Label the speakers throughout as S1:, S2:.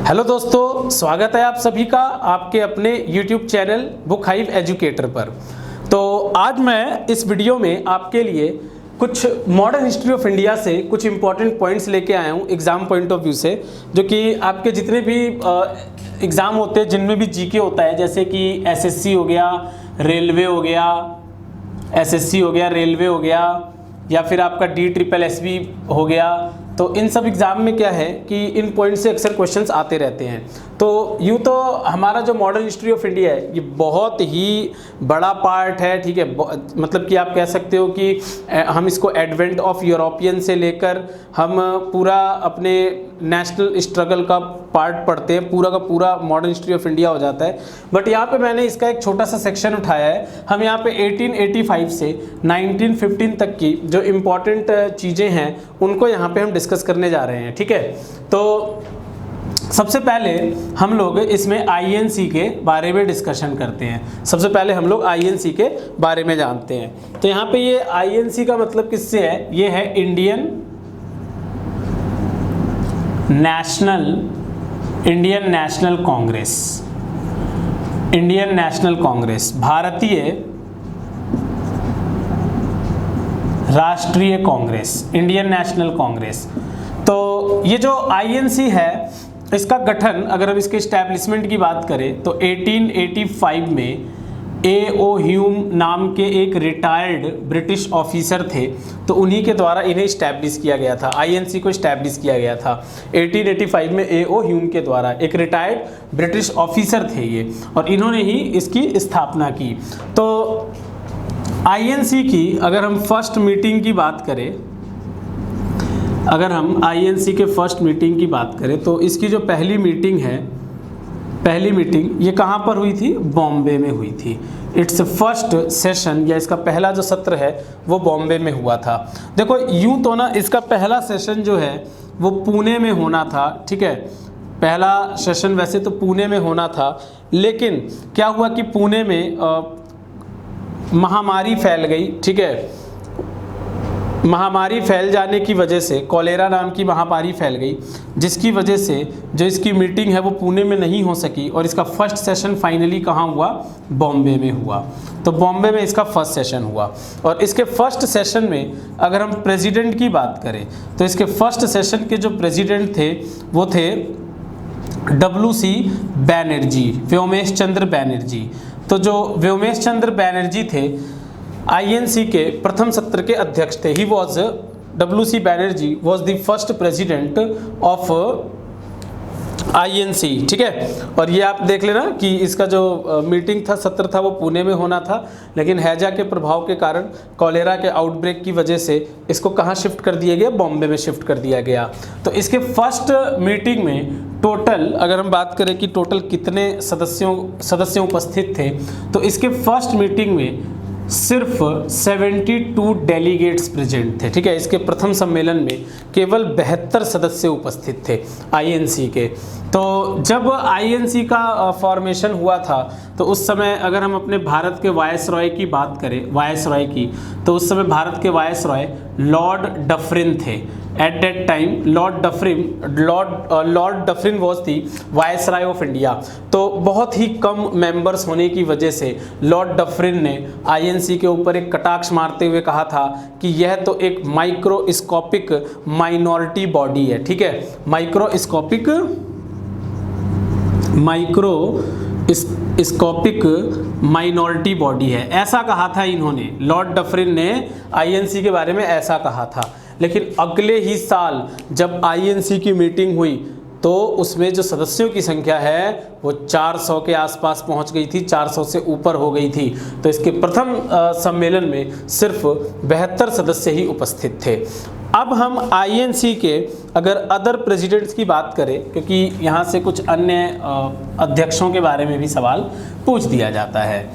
S1: Hello दोस्तों, स्वागत है आप सभी का आपके अपने YouTube channel book hive educator पर। तो आज मैं इस वीडियो में आपके लिए कुछ मॉडर्न हिस्ट्री ऑफ इंडिया से कुछ इंपॉर्टेंट पॉइंट्स लेके आया हूँ एग्ज़ाम पॉइंट ऑफ व्यू से, जो कि आपके जितने भी एग्ज़ाम होते हैं जिनमें भी जीके होता है, जैसे कि एसएससी हो गया, रेलवे हो गया, एसएससी हो गया, रेलवे हो गया, या फिर आपका DSSB हो गया। तो इन सब एग्ज़ाम में क्या है कि इन पॉइंट से अक्सर क्वेश्चंस आते रहते हैं। तो यूँ तो हमारा जो मॉडर्न हिस्ट्री ऑफ इंडिया है ये बहुत ही बड़ा पार्ट है, ठीक है। मतलब कि आप कह सकते हो कि हम इसको एडवेंट ऑफ यूरोपियन से लेकर हम पूरा अपने नेशनल स्ट्रगल का पार्ट पढ़ते हैं, पूरा का पूरा मॉडर्न हिस्ट्री ऑफ इंडिया हो जाता है। बट यहाँ पे मैंने इसका एक छोटा सा सेक्शन उठाया है। हम यहाँ पे 1885 से 1915 तक की जो इम्पोर्टेंट चीज़ें हैं उनको यहाँ पे हम डिस्कस करने जा रहे हैं, ठीक है। तो सबसे पहले हम लोग इसमें INC के बारे में डिस्कशन करते हैं। सबसे पहले हम लोग INC के बारे में जानते हैं। तो यहाँ पे ये INC का मतलब किससे है? ये है Indian national Congress. Indian national Congress, भारतीय राष्ट्रीय कांग्रेस, इंडियन नेशनल कांग्रेस। तो ये जो INC है इसका गठन, अगर हम इसके इस्टेब्लिशमेंट की बात करें तो 1885 में A.O. ह्यूम नाम के एक रिटायर्ड ब्रिटिश ऑफिसर थे, तो उन्हीं के द्वारा इन्हें इस्टेब्लिश किया गया था। INC को इस्टेब्लिश किया गया था 1885 में A.O. ह्यूम के द्वारा। एक रिटायर्ड ब्रिटिश ऑफिसर थे ये, और इन्होंने ही इसकी स्थापना की। तो INC की अगर हम फर्स्ट मीटिंग की बात करें, अगर हम INC के फर्स्ट मीटिंग की बात करें तो इसकी जो पहली मीटिंग है, पहली मीटिंग ये कहाँ पर हुई थी? बॉम्बे में हुई थी। इट्स फर्स्ट सेशन, या इसका पहला जो सत्र है वो बॉम्बे में हुआ था। देखो यूँ तो ना इसका पहला सेशन जो है वो पुणे में होना था, ठीक है। पहला सेशन वैसे तो पुणे में होना था, लेकिन क्या हुआ कि पुणे में महामारी फैल गई, ठीक है। महामारी फैल जाने की वजह से, कॉलेरा नाम की महामारी फैल गई, जिसकी वजह से जो इसकी मीटिंग है वो पुणे में नहीं हो सकी, और इसका फर्स्ट सेशन फाइनली कहाँ हुआ? बॉम्बे में हुआ। तो बॉम्बे में इसका फर्स्ट सेशन हुआ। और इसके फर्स्ट सेशन में अगर हम प्रेसिडेंट की बात करें तो इसके फर्स्ट सेशन के जो प्रेसिडेंट थे वो थे WC बैनर्जी, व्योमेश चंद्र बैनर्जी। तो जो व्योमेश चंद्र बैनर्जी थे INC के प्रथम सत्र के अध्यक्ष थे। He was WC Banerjee was the first president of INC, ठीक है। और ये आप देख लेना कि इसका जो मीटिंग था, सत्र था, वो पुणे में होना था, लेकिन हैजा के प्रभाव के कारण, कॉलेरा के आउटब्रेक की वजह से इसको कहाँ शिफ्ट कर दिया गया? बॉम्बे में शिफ्ट कर दिया गया। तो इसके फर्स्ट मीटिंग में टोटल अगर हम बात करें कि टोटल कितने सदस्य उपस्थित थे, तो इसके फर्स्ट मीटिंग में सिर्फ 72 डेलीगेट्स प्रेजेंट थे, ठीक है। इसके प्रथम सम्मेलन में केवल 72 सदस्य उपस्थित थे INC के। तो जब INC का फॉर्मेशन हुआ था तो उस समय अगर हम अपने भारत के वायसरॉय की बात करें, वायसरॉय की, तो उस समय भारत के वायसरॉय लॉर्ड डफरिन थे। At that time Lord Dufferin was the viceroy of India. तो बहुत ही कम मेंबर्स होने की वजह से लॉर्ड डफरिन ने INC के ऊपर एक कटाक्ष मारते हुए कहा था कि यह तो एक माइक्रोस्कोपिक माइनॉरिटी बॉडी है, ठीक है। माइक्रोस्कोपिक माइनॉरिटी बॉडी है, ऐसा कहा था इन्होंने। लॉर्ड डफरिन ने INC के बारे में ऐसा कहा था। लेकिन अगले ही साल जब INC की मीटिंग हुई तो उसमें जो सदस्यों की संख्या है वो 400 के आसपास पहुंच गई थी, 400 से ऊपर हो गई थी। तो इसके प्रथम सम्मेलन में सिर्फ 72 सदस्य ही उपस्थित थे। अब हम INC के अगर अदर प्रेसिडेंट्स की बात करें, क्योंकि यहाँ से कुछ अन्य अध्यक्षों के बारे में भी सवाल पूछ दिया जाता है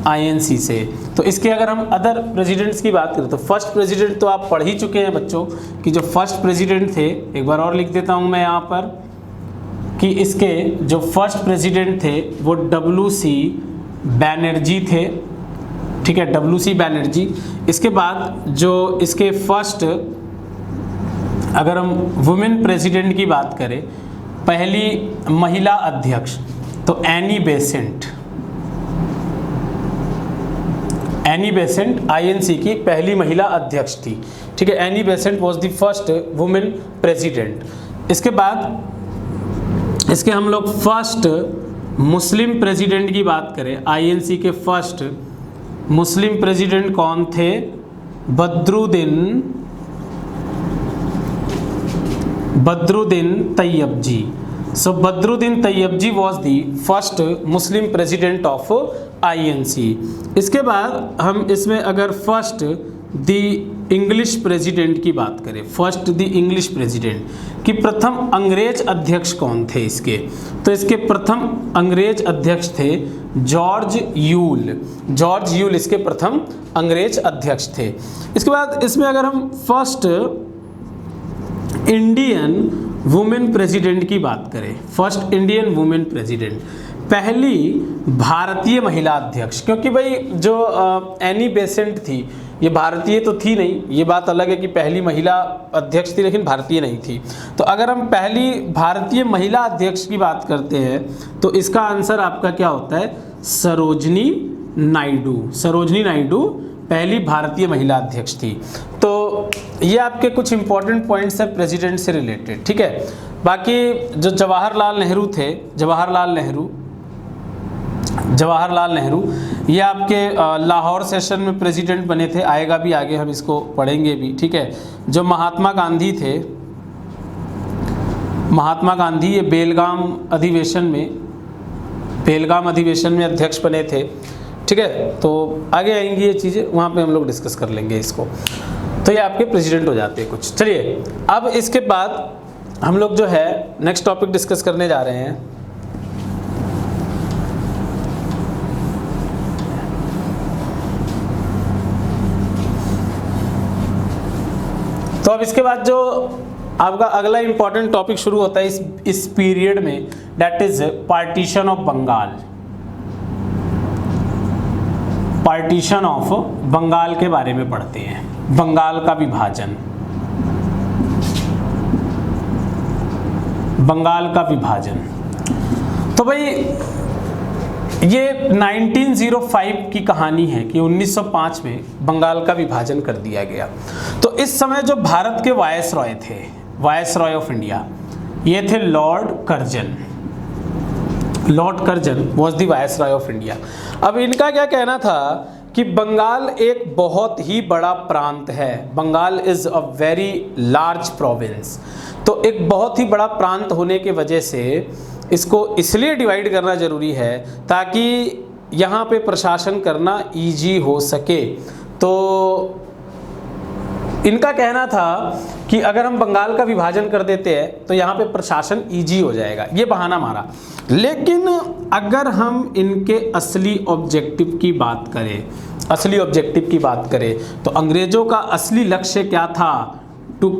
S1: INC से, तो इसके अगर हम अदर प्रेसिडेंट्स की बात करें तो फर्स्ट प्रेसिडेंट तो आप पढ़ ही चुके हैं बच्चों कि जो फर्स्ट प्रेसिडेंट थे, एक बार और लिख देता हूँ मैं यहाँ पर कि इसके जो फर्स्ट प्रेसिडेंट थे वो WC बैनर्जी थे, ठीक है, WC बैनर्जी। इसके बाद जो इसके फर्स्ट अगर हम वुमेन प्रेसिडेंट की बात करें पहली महिला अध्यक्ष, तो Annie Besant, Annie Besant INC की पहली महिला अध्यक्ष थी। ठीक है, Annie Besant was the first women president. इसके बाद इसके हम लोग फर्स्ट मुस्लिम प्रेसिडेंट की बात करें, आईएनसी के फर्स्ट मुस्लिम प्रेसिडेंट कौन थे? Badruddin Tyab ji. So Badruddin Tyab ji was the first Muslim president of INC. इसके बाद हम इसमें अगर फर्स्ट दी इंग्लिश प्रेसिडेंट की बात करें, फर्स्ट दी इंग्लिश प्रेसिडेंट कि प्रथम अंग्रेज अध्यक्ष कौन थे इसके, तो इसके प्रथम अंग्रेज अध्यक्ष थे जॉर्ज यूल। जॉर्ज यूल इसके प्रथम अंग्रेज अध्यक्ष थे। इसके बाद इसमें अगर हम फर्स्ट इंडियन वुमेन प्रेसिडेंट की बात करें, फर्स्ट इंडियन वुमेन प्रेसिडेंट, पहली भारतीय महिला अध्यक्ष, क्योंकि भाई जो एनी बेसेंट थी ये भारतीय तो थी नहीं, ये बात अलग है कि पहली महिला अध्यक्ष थी लेकिन भारतीय नहीं थी। तो अगर हम पहली भारतीय महिला अध्यक्ष की बात करते हैं तो इसका आंसर आपका क्या होता है? सरोजनी नायडू। सरोजनी नायडू पहली भारतीय महिला अध्यक्ष थी। तो ये आपके कुछ इंपॉर्टेंट पॉइंट्स हैं प्रेसिडेंट से रिलेटेड। ठीक है, बाकी जो जवाहरलाल नेहरू थे, जवाहरलाल नेहरू ये आपके लाहौर सेशन में प्रेसिडेंट बने थे, आएगा भी आगे, हम इसको पढ़ेंगे भी। ठीक है, जो महात्मा गांधी थे, महात्मा गांधी ये बेलगाम अधिवेशन में अध्यक्ष बने थे। ठीक है, तो आगे आएंगी ये चीज़ें, वहाँ पे हम लोग डिस्कस कर लेंगे इसको। तो ये आपके प्रेसिडेंट हो जाते हैं कुछ। चलिए, अब इसके बाद हम लोग जो है नेक्स्ट टॉपिक डिस्कस करने जा रहे हैं। तो अब इसके बाद जो आपका अगला इंपॉर्टेंट टॉपिक शुरू होता है इस पीरियड में, that is partition of Bengal. Partition of Bengal के बारे में पढ़ते हैं, बंगाल का विभाजन। बंगाल का विभाजन, तो भाई ये 1905 की कहानी है कि 1905 में बंगाल का विभाजन कर दिया गया। तो इस समय जो भारत के वायसरॉय थे, वायसरॉय ऑफ इंडिया, ये थे Lord Curzon. Lord Curzon was the viceroy of India. अब इनका क्या कहना था कि बंगाल एक बहुत ही बड़ा प्रांत है, Bengal is a very large province. तो एक बहुत ही बड़ा प्रांत होने के वजह से इसको इसलिए डिवाइड करना ज़रूरी है ताकि यहाँ पे प्रशासन करना इजी हो सके। तो इनका कहना था कि अगर हम बंगाल का विभाजन कर देते हैं तो यहाँ पे प्रशासन इजी हो जाएगा, ये बहाना मारा। लेकिन अगर हम इनके असली ऑब्जेक्टिव की बात करें, तो अंग्रेजों का असली लक्ष्य क्या था? To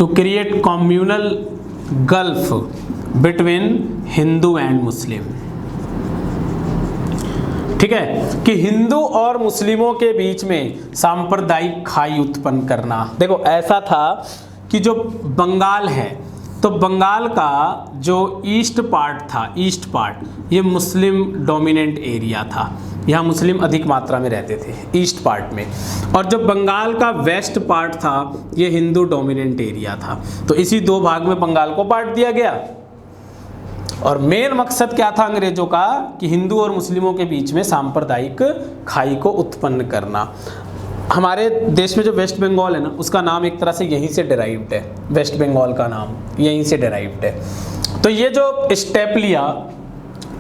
S1: create communal gulf between Hindu and Muslim. ठीक है, कि हिंदू और मुस्लिमों के बीच में सांप्रदायिक खाई उत्पन्न करना। देखो ऐसा था कि जो बंगाल है, तो बंगाल का जो ईस्ट पार्ट ये मुस्लिम डोमिनेंट एरिया था, यहाँ मुस्लिम अधिक मात्रा में रहते थे ईस्ट पार्ट में, और जो बंगाल का वेस्ट पार्ट था ये हिंदू डोमिनेंट एरिया था। तो इसी दो भाग में बंगाल को बांट दिया गया। और मेन मकसद क्या था अंग्रेजों का? कि हिंदू और मुस्लिमों के बीच में सांप्रदायिक खाई को उत्पन्न करना। हमारे देश में जो वेस्ट बंगाल है ना, उसका नाम एक तरह से यहीं से डेराइव्ड है, वेस्ट बंगाल का नाम यहीं से डेराइव्ड है। तो ये जो स्टेप लिया,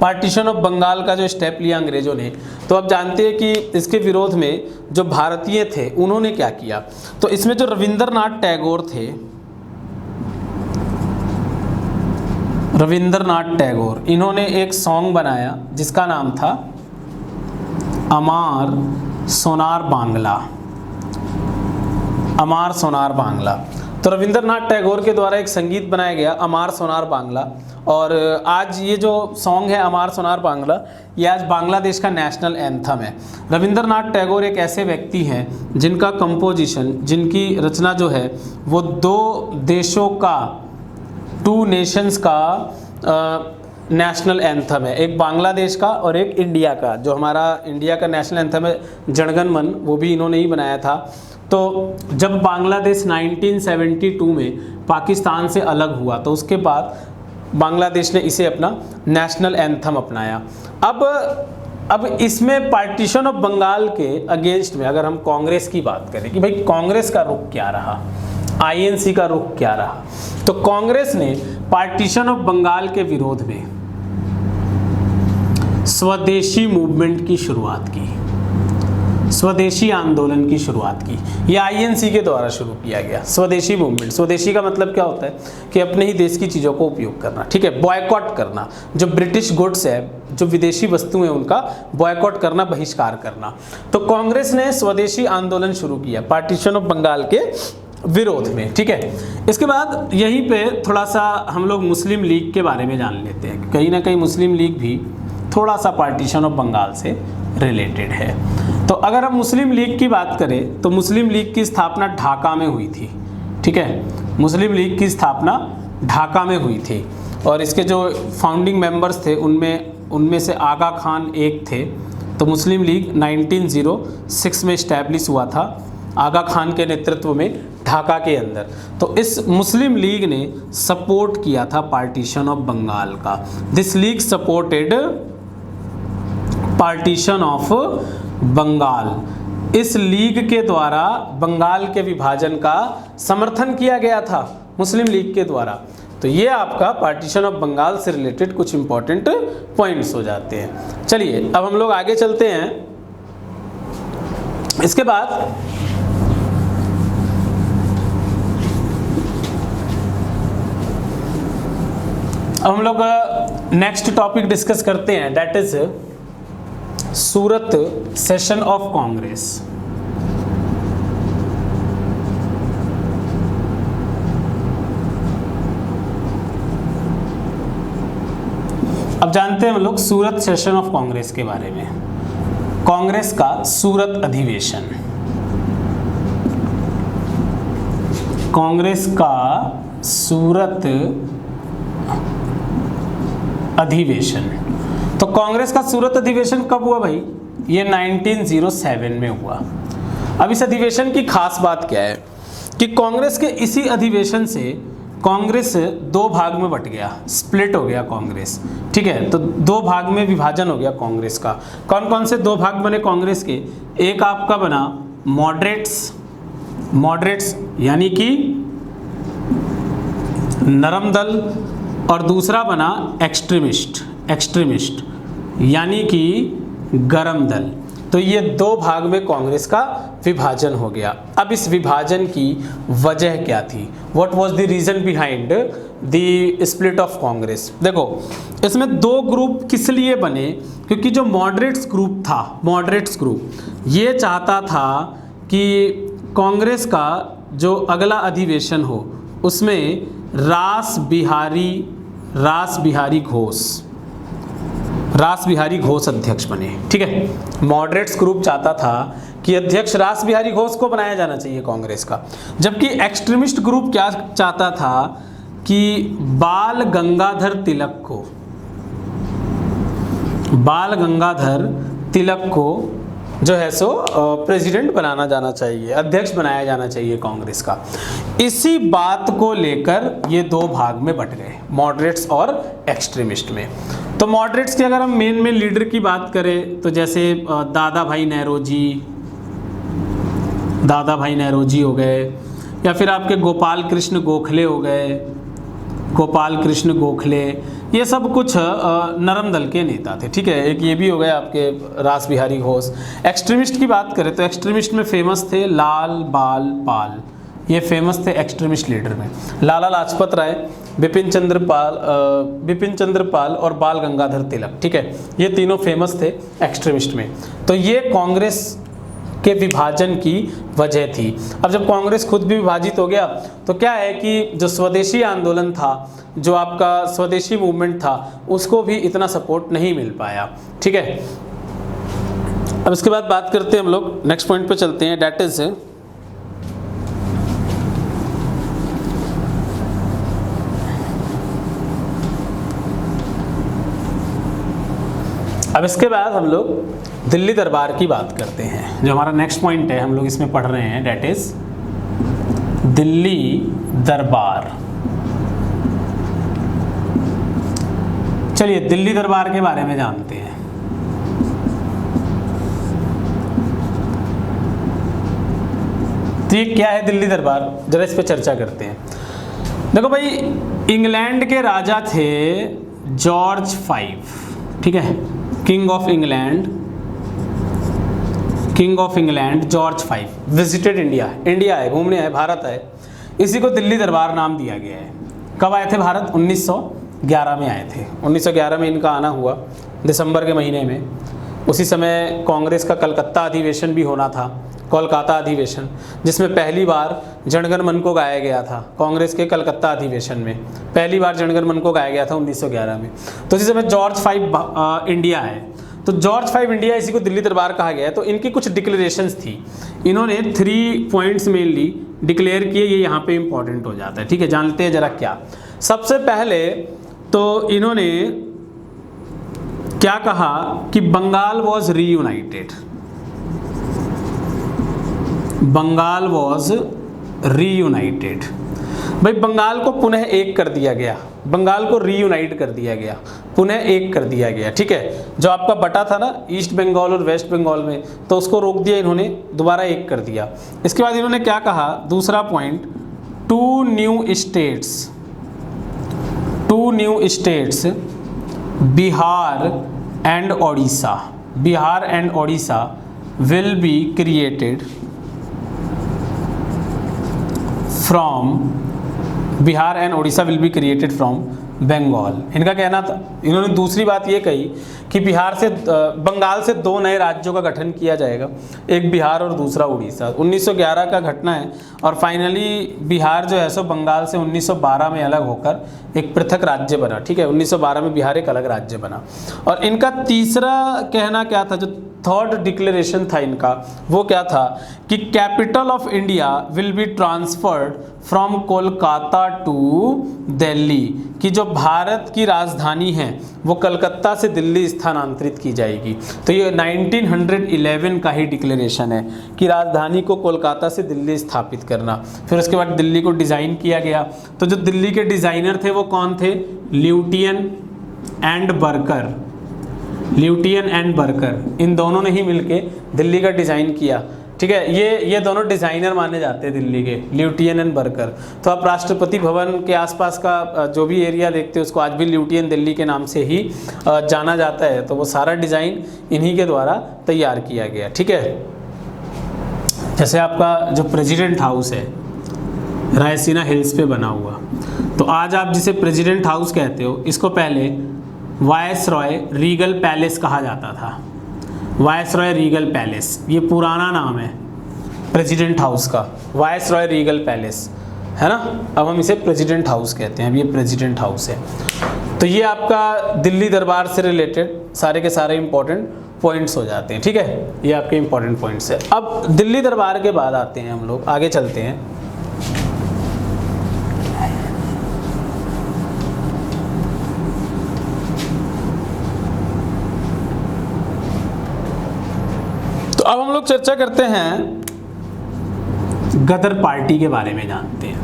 S1: पार्टीशन ऑफ बंगाल का जो स्टेप लिया अंग्रेजों ने, तो आप जानते हैं कि इसके विरोध में जो भारतीय थे उन्होंने क्या किया। तो इसमें जो रविंद्रनाथ टैगोर, इन्होंने एक सॉन्ग बनाया जिसका नाम था अमार सोनार बांग्ला। तो रविंद्रनाथ टैगोर के द्वारा एक संगीत बनाया गया अमार सोनार बांग्ला, और आज ये जो सॉन्ग है अमार सोनार बांग्ला, ये आज बांग्लादेश का नेशनल एंथम है। रविंद्रनाथ टैगोर एक ऐसे व्यक्ति हैं जिनका कंपोजिशन, जिनकी रचना जो है वो दो देशों का, टू नेशंस का नेशनल एंथम है, एक बांग्लादेश का और एक इंडिया का। जो हमारा इंडिया का नेशनल एंथम है जनगण मन, वो भी इन्होंने ही बनाया था। तो जब बांग्लादेश 1972 में पाकिस्तान से अलग हुआ तो उसके बाद बांग्लादेश ने इसे अपना नेशनल एंथम अपनाया। अब इसमें पार्टीशन ऑफ बंगाल के अगेंस्ट में अगर हम कांग्रेस की बात करें कि भाई कांग्रेस का रुख क्या रहा, आईएनसी का रुख क्या रहा, तो कांग्रेस ने पार्टीशन ऑफ बंगाल के विरोध में स्वदेशी मूवमेंट की शुरुआत की, स्वदेशी आंदोलन की शुरुआत की। ये आईएनसी के द्वारा शुरू किया गया स्वदेशी मूवमेंट। स्वदेशी का मतलब क्या होता है कि अपने ही देश की चीज़ों को उपयोग करना, ठीक है, बॉयकॉट करना, जो ब्रिटिश गुड्स है, जो विदेशी वस्तुएं, उनका बॉयकॉट करना, बहिष्कार करना। तो कांग्रेस ने स्वदेशी आंदोलन शुरू किया पार्टीशन ऑफ बंगाल के विरोध में, ठीक है। इसके बाद यहीं पे थोड़ा सा हम लोग मुस्लिम लीग के बारे में जान लेते हैं। कहीं ना कहीं मुस्लिम लीग भी थोड़ा सा पार्टीशन ऑफ बंगाल से रिलेटेड है। तो अगर हम मुस्लिम लीग की बात करें तो मुस्लिम लीग की स्थापना ढाका में हुई थी, ठीक है। मुस्लिम लीग की स्थापना ढाका में हुई थी और इसके जो फाउंडिंग मेंबर्स थे उनमें से आगा खान एक थे। तो मुस्लिम लीग 1906 में इस्टेब्लिश हुआ था आगा खान के नेतृत्व में ढाका के अंदर। तो इस मुस्लिम लीग ने सपोर्ट किया था पार्टीशन ऑफ बंगाल का। This league supported partition of Bengal. इस लीग के द्वारा बंगाल के विभाजन का समर्थन किया गया था मुस्लिम लीग के द्वारा। तो ये आपका पार्टीशन ऑफ बंगाल से रिलेटेड कुछ इंपॉर्टेंट पॉइंट्स हो जाते हैं। चलिए अब हम लोग आगे चलते हैं। इसके बाद अब हम लोग नेक्स्ट टॉपिक डिस्कस करते हैं, that is Surat session of Congress. अब जानते हैं हम लोग सूरत सेशन ऑफ कांग्रेस के बारे में। कांग्रेस का सूरत अधिवेशन, कांग्रेस का सूरत अधिवेशन। तो कांग्रेस का सूरत अधिवेशन कब हुआ भाई? ये 1907 में हुआ। अब इस अधिवेशन की खास बात क्या है कि कांग्रेस के इसी अधिवेशन से कांग्रेस दो भाग में बट गया, स्प्लिट हो गया कांग्रेस, ठीक है। तो दो भाग में विभाजन हो गया कांग्रेस का। कौन कौन से दो भाग बने कांग्रेस के? एक आपका बना मॉडरेट्स यानी कि नरम दल, और दूसरा बना एक्सट्रीमिस्ट यानी कि गरम दल। तो ये दो भाग में कांग्रेस का विभाजन हो गया। अब इस विभाजन की वजह क्या थी? What was the reason behind the split of Congress? देखो इसमें दो ग्रुप किस लिए बने? क्योंकि जो मॉडरेट्स ग्रुप था, मॉडरेट्स ग्रुप ये चाहता था कि कांग्रेस का जो अगला अधिवेशन हो उसमें रास बिहारी घोष अध्यक्ष बने, ठीक है। मॉडरेट्स ग्रुप चाहता था कि अध्यक्ष रास बिहारी घोष को बनाया जाना चाहिए कांग्रेस का, जबकि एक्सट्रीमिस्ट ग्रुप क्या चाहता था कि बाल गंगाधर तिलक को जो है सो प्रेसिडेंट बनाना जाना चाहिए, अध्यक्ष बनाया जाना चाहिए कांग्रेस का। इसी बात को लेकर ये दो भाग में बट गए, मॉडरेट्स और एक्सट्रीमिस्ट में। तो मॉडरेट्स के अगर हम मेन लीडर की बात करें तो जैसे दादा भाई नौरोजी हो गए, या फिर आपके गोपाल कृष्ण गोखले, ये सब कुछ नरम दल के नेता थे, ठीक है। एक ये भी हो गए आपके रास बिहारी घोष। एक्सट्रीमिस्ट की बात करें तो एक्सट्रीमिस्ट में फेमस थे लाल बाल पाल, ये फेमस थे एक्सट्रीमिस्ट लीडर में। लाला लाजपत राय, बिपिन चंद्र पाल और बाल गंगाधर तिलक, ठीक है, ये तीनों फेमस थे एक्सट्रीमिस्ट में। तो ये कांग्रेस के विभाजन की वजह थी। अब जब कांग्रेस खुद भी विभाजित हो गया तो क्या है कि जो स्वदेशी आंदोलन था, जो आपका स्वदेशी मूवमेंट था, उसको भी इतना सपोर्ट नहीं मिल पाया। ठीक है, अब इसके बाद बात करते हैं हम लोग नेक्स्ट पॉइंट पे चलते हैं, डेट इज अब इसके बाद हम लोग दिल्ली दरबार की बात करते हैं। जो हमारा नेक्स्ट पॉइंट है हम लोग इसमें पढ़ रहे हैं, डेट इज दिल्ली दरबार। चलिए दिल्ली दरबार के बारे में जानते हैं। तो ये क्या है दिल्ली दरबार, जरा इस पे चर्चा करते हैं। देखो भाई, इंग्लैंड के राजा थे जॉर्ज 5, ठीक है, king of England George 5 visited India, India आए, घूमने आए, भारत आए, इसी को दिल्ली दरबार नाम दिया गया है। कब आए थे भारत? 1911 में आए थे। 1911 में इनका आना हुआ, दिसंबर के महीने में। उसी समय कांग्रेस का कलकत्ता अधिवेशन भी होना था, कोलकाता अधिवेशन, जिसमें पहली बार जनगण मन को गाया गया था। कांग्रेस के कलकत्ता अधिवेशन में पहली बार जनगण मन को गाया गया था 1911 में। तो इसी समय जॉर्ज 5 इंडिया है, तो जॉर्ज 5 इंडिया, इसी को दिल्ली दरबार कहा गया है। तो इनकी कुछ डिक्लेरेशंस थी, इन्होंने 3 पॉइंट्स मेनली डिक्लेयर किए, ये यहाँ पे इंपॉर्टेंट हो जाता है। ठीक है, जानते हैं जरा क्या। सबसे पहले तो इन्होंने क्या कहा कि Bengal was reunited, Bengal was reunited. भाई बंगाल को पुनः एक कर दिया गया, बंगाल को रीयूनाइट कर दिया गया, पुनः एक कर दिया गया। ठीक है, जो आपका बटा था ना ईस्ट बंगाल और वेस्ट बंगाल में, तो उसको रोक दिया इन्होंने, दोबारा एक कर दिया। इसके बाद इन्होंने क्या कहा, दूसरा point, 2 new states Bihar and Odisha, Bihar and Odisha will be created from, Bihar and Odisha will be created from Bengal. इनका कहना था, इन्होंने दूसरी बात ये कही कि बिहार से, बंगाल से 2 नए राज्यों का गठन किया जाएगा, एक बिहार और दूसरा उड़ीसा। 1911 का घटना है और फाइनली बिहार जो है सो बंगाल से 1912 में अलग होकर एक पृथक राज्य बना। ठीक है, 1912 में बिहार एक अलग राज्य बना। और इनका तीसरा कहना क्या था, जो थर्ड डिक्लेरेशन था इनका, वो क्या था कि capital of India will be transferred from Kolkata to Delhi, कि जो भारत की राजधानी है वो कलकत्ता से दिल्ली स्थानांतरित की जाएगी। तो ये 1911 का ही डिक्लेरेशन है कि राजधानी को कोलकाता से दिल्ली स्थापित करना। फिर उसके बाद दिल्ली को डिज़ाइन किया गया। तो जो दिल्ली के डिज़ाइनर थे वो कौन थे? ल्यूटियन एंड बर्कर, ल्यूटियन एंड बर्कर, इन दोनों ने ही मिलके दिल्ली का डिज़ाइन किया। ठीक है, ये दोनों डिज़ाइनर माने जाते हैं दिल्ली के, ल्यूटियन एंड बर्कर। तो आप राष्ट्रपति भवन के आसपास का जो भी एरिया देखते हैं उसको आज भी ल्यूटियन दिल्ली के नाम से ही जाना जाता है। तो वो सारा डिज़ाइन इन्हीं के द्वारा तैयार किया गया। ठीक है, जैसे आपका जो प्रेसिडेंट हाउस है रायसीना हिल्स पे बना हुआ, तो आज आप जिसे प्रेसिडेंट हाउस कहते हो, इसको पहले वायसरॉय रीगल पैलेस कहा जाता था। वायसरॉय रीगल पैलेस, ये पुराना नाम है प्रेसिडेंट हाउस का, वायसरॉय रीगल पैलेस है ना। अब हम इसे प्रेसिडेंट हाउस कहते हैं, अब ये प्रेसिडेंट हाउस है। तो ये आपका दिल्ली दरबार से रिलेटेड सारे के सारे इंपॉर्टेंट पॉइंट्स हो जाते हैं। ठीक है, ये आपके इंपॉर्टेंट पॉइंट्स है। अब दिल्ली दरबार के बाद आते हैं हम लोग, आगे चलते हैं। तो अब हम लोग चर्चा करते हैं गदर पार्टी के बारे में, जानते हैं।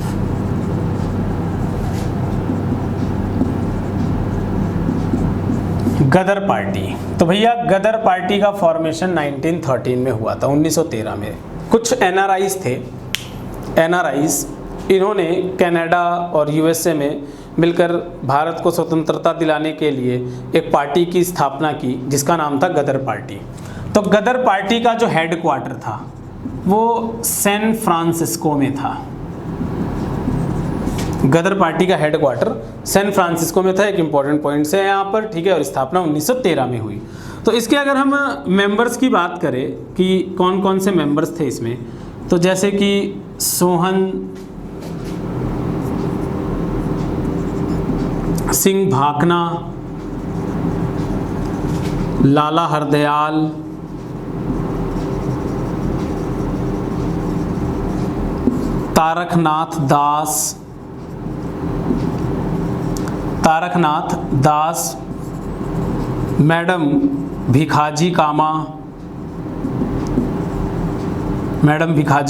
S1: गदर पार्टी, तो भैया गदर पार्टी का फॉर्मेशन 1913 में हुआ था, 1913 में। कुछ एनआरआईज थे, एनआरआईज, इन्होंने कनाडा और यूएसए में मिलकर भारत को स्वतंत्रता दिलाने के लिए एक पार्टी की स्थापना की जिसका नाम था गदर पार्टी। तो गदर पार्टी का जो हेडक्वार्टर था वो सैन फ्रांसिस्को में था। गदर पार्टी का हेडक्वार्टर सैन फ्रांसिस्को में था। एक इंपॉर्टेंट पॉइंट है यहाँ पर, ठीक है। और स्थापना 1913 में हुई। तो इसके अगर हम मेंबर्स की बात करें कि कौन कौन से मेंबर्स थे इसमें, तो जैसे कि सोहन सिंह भाकना, लाला हरदयाल, तारकनाथ दास, मैडम भिखाजी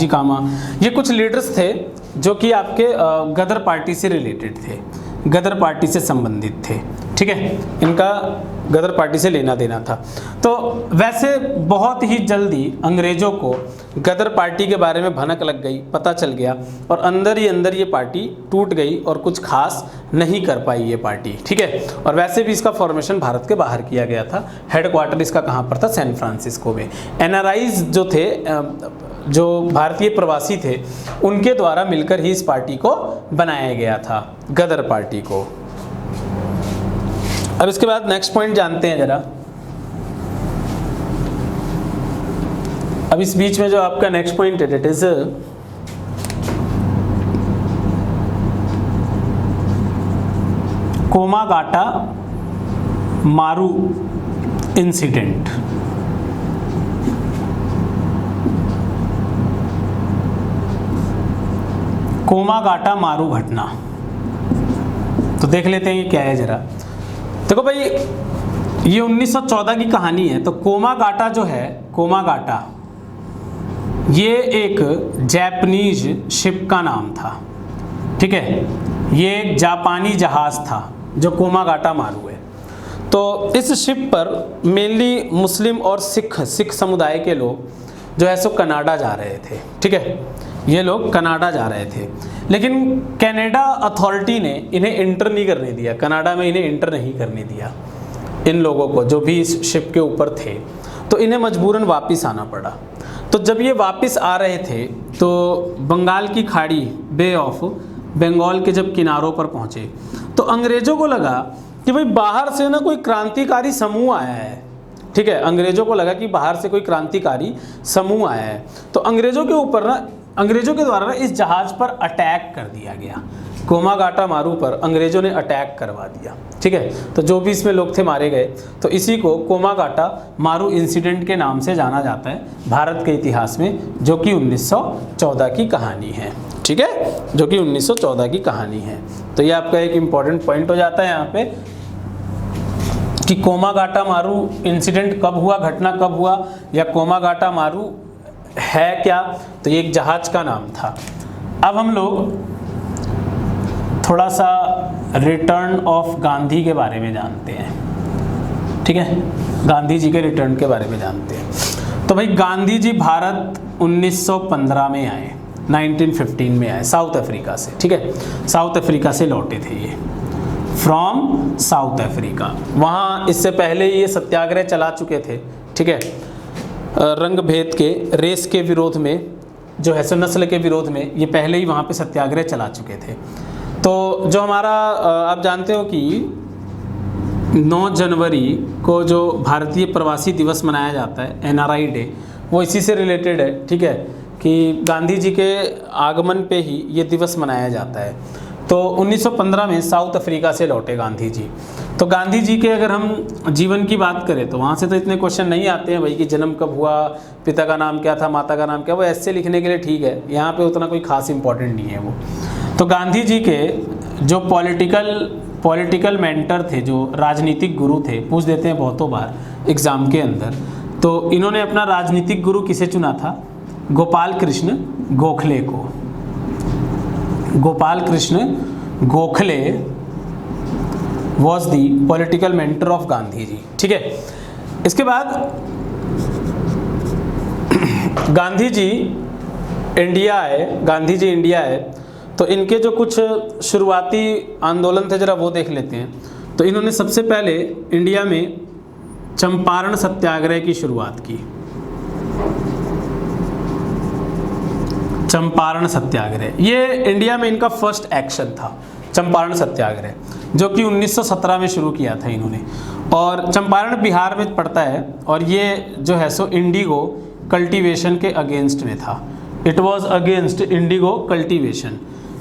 S1: कामा, ये कुछ लीडर्स थे जो कि आपके गदर पार्टी से रिलेटेड थे, गदर पार्टी से संबंधित थे। ठीक है, इनका गदर पार्टी से लेना देना था। तो वैसे बहुत ही जल्दी अंग्रेज़ों को गदर पार्टी के बारे में भनक लग गई, पता चल गया, और अंदर ही अंदर ये पार्टी टूट गई और कुछ खास नहीं कर पाई ये पार्टी। ठीक है, और वैसे भी इसका फॉर्मेशन भारत के बाहर किया गया था। हेडक्वार्टर इसका कहाँ पर था? सैन फ्रांसिस्को में। एनआरआईज जो थे, जो भारतीय प्रवासी थे, उनके द्वारा मिलकर ही इस पार्टी को बनाया गया था, गदर पार्टी को। अब इसके बाद नेक्स्ट पॉइंट जानते हैं जरा। अब इस बीच में जो आपका नेक्स्ट पॉइंट है, डेट इज कोमागाटा मारू इंसिडेंट। कोमागाटा मारू घटना, तो देख लेते हैं ये क्या है जरा। देखो भाई, ये 1914 की कहानी है। तो कोमागाटा जो है, कोमागाटा ये एक जापानीज शिप का नाम था। ठीक है, ये एक जापानी जहाज़ था जो कोमागाटा मारू है। तो इस शिप पर मेनली मुस्लिम और सिख समुदाय के लोग जो है सो कनाडा जा रहे थे। ठीक है, ये लोग कनाडा जा रहे थे, लेकिन कनाडा अथॉरिटी ने इन्हें इंटर नहीं करने दिया, कनाडा में इन्हें इंटर नहीं करने दिया इन लोगों को जो भी इस शिप के ऊपर थे। तो इन्हें मजबूरन वापस आना पड़ा। तो जब ये वापस आ रहे थे तो बंगाल की खाड़ी, बे ऑफ बंगाल के जब किनारों पर पहुँचे तो अंग्रेज़ों को लगा कि भाई बाहर से ना कोई क्रांतिकारी समूह आया है। ठीक है, अंग्रेज़ों को लगा कि बाहर से कोई क्रांतिकारी समूह आया है। तो अंग्रेज़ों के ऊपर ना, अंग्रेज़ों के द्वारा ना इस जहाज़ पर अटैक कर दिया गया। कोमागाटा मारू पर अंग्रेज़ों ने अटैक करवा दिया। ठीक है, तो जो भी इसमें लोग थे मारे गए। तो इसी को कोमागाटा मारू इंसिडेंट के नाम से जाना जाता है भारत के इतिहास में, जो कि 1914 की कहानी है। ठीक है, जो कि 1914 की कहानी है। तो ये आपका एक इम्पॉर्टेंट पॉइंट हो जाता है यहाँ पे कि कोमागाटा मारू इंसिडेंट कब हुआ, घटना कब हुआ, या कोमागाटा मारू है क्या। तो ये एक जहाज का नाम था। अब हम लोग थोड़ा सा रिटर्न ऑफ गांधी के बारे में जानते हैं। ठीक है, गांधी जी के रिटर्न के बारे में जानते हैं। तो भाई गांधी जी भारत 1915 में आए, 1915 में आए साउथ अफ्रीका से। ठीक है, साउथ अफ्रीका से लौटे थे ये, फ्रॉम साउथ अफ्रीका। वहाँ इससे पहले ये सत्याग्रह चला चुके थे। ठीक है, रंग भेद के, रेस के विरोध में, जो है सो नस्ल के विरोध में, ये पहले ही वहाँ पे सत्याग्रह चला चुके थे। तो जो हमारा आप जानते हो कि 9 जनवरी को जो भारतीय प्रवासी दिवस मनाया जाता है, एनआरआई डे, वो इसी से रिलेटेड है। ठीक है, कि गांधी जी के आगमन पे ही ये दिवस मनाया जाता है। तो 1915 में साउथ अफ्रीका से लौटे गांधी जी। तो गांधी जी के अगर हम जीवन की बात करें तो वहाँ से तो इतने क्वेश्चन नहीं आते हैं भाई कि जन्म कब हुआ, पिता का नाम क्या था, माता का नाम क्या, वो ऐसे लिखने के लिए ठीक है, यहाँ पे उतना कोई खास इंपॉर्टेंट नहीं है वो। तो गांधी जी के जो पॉलिटिकल मेंटर थे, जो राजनीतिक गुरु थे, पूछ देते हैं बहुतों बार एग्ज़ाम के अंदर, तो इन्होंने अपना राजनीतिक गुरु किसे चुना था? गोपाल कृष्ण गोखले को। Gopal Krishna Gokhale was the political mentor of Gandhi ji. ठीक है, इसके बाद गांधी जी इंडिया आए। तो इनके जो कुछ शुरुआती आंदोलन थे जरा वो देख लेते हैं। तो इन्होंने सबसे पहले इंडिया में चंपारण सत्याग्रह की शुरुआत की। चंपारण सत्याग्रह, ये इंडिया में इनका फर्स्ट एक्शन था। चंपारण सत्याग्रह, जो कि 1917 में शुरू किया था इन्होंने। और चंपारण बिहार में पड़ता है और ये जो है सो इंडिगो कल्टीवेशन के अगेंस्ट में था। It was against Indigo cultivation.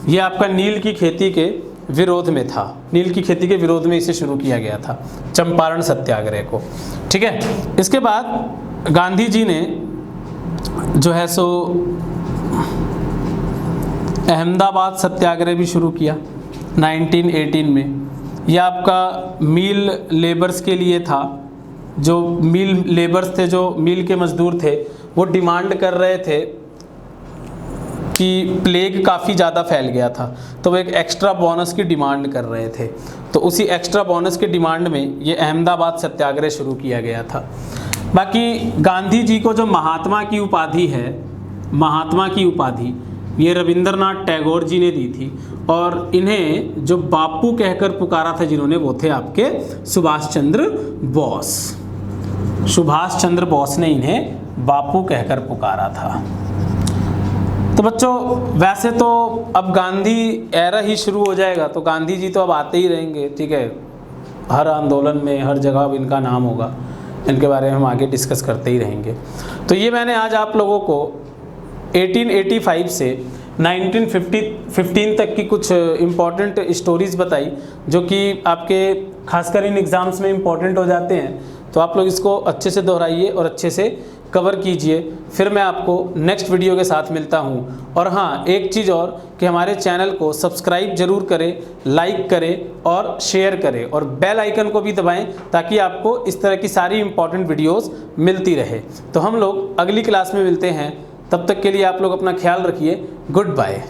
S1: ये आपका नील की खेती के विरोध में था, नील की खेती के विरोध में इसे शुरू किया गया था, चंपारण सत्याग्रह को। ठीक है, इसके बाद गांधी जी ने जो है सो अहमदाबाद सत्याग्रह भी शुरू किया 1918 में। यह आपका मिल लेबर्स के लिए था। जो मिल लेबर्स थे, जो मिल के मजदूर थे, वो डिमांड कर रहे थे कि प्लेग काफ़ी ज़्यादा फैल गया था, तो वो एक एक्स्ट्रा बोनस की डिमांड कर रहे थे। तो उसी एक्स्ट्रा बोनस के डिमांड में ये अहमदाबाद सत्याग्रह शुरू किया गया था। बाकी गांधी जी को जो महात्मा की उपाधि है, महात्मा की उपाधि ये रविंद्रनाथ टैगोर जी ने दी थी, और इन्हें जो बापू कहकर पुकारा था जिन्होंने, वो थे आपके सुभाष चंद्र बोस। सुभाष चंद्र बोस ने इन्हें बापू कहकर पुकारा था। तो बच्चों, वैसे तो अब गांधी एरा ही शुरू हो जाएगा, तो गांधी जी तो अब आते ही रहेंगे। ठीक है, हर आंदोलन में हर जगह अब इनका नाम होगा, इनके बारे में हम आगे डिस्कस करते ही रहेंगे। तो ये मैंने आज आप लोगों को 1885 से 1915 तक की कुछ इम्पॉर्टेंट स्टोरीज़ बताई, जो कि आपके खासकर इन एग्ज़ाम्स में इम्पॉर्टेंट हो जाते हैं। तो आप लोग इसको अच्छे से दोहराइए और अच्छे से कवर कीजिए। फिर मैं आपको नेक्स्ट वीडियो के साथ मिलता हूँ। और हाँ, एक चीज़ और कि हमारे चैनल को सब्सक्राइब जरूर करें, लाइक करें और शेयर करें, और बेल आइकन को भी दबाएं, ताकि आपको इस तरह की सारी इम्पॉर्टेंट वीडियोस मिलती रहे। तो हम लोग अगली क्लास में मिलते हैं, तब तक के लिए आप लोग अपना ख्याल रखिए। Good bye.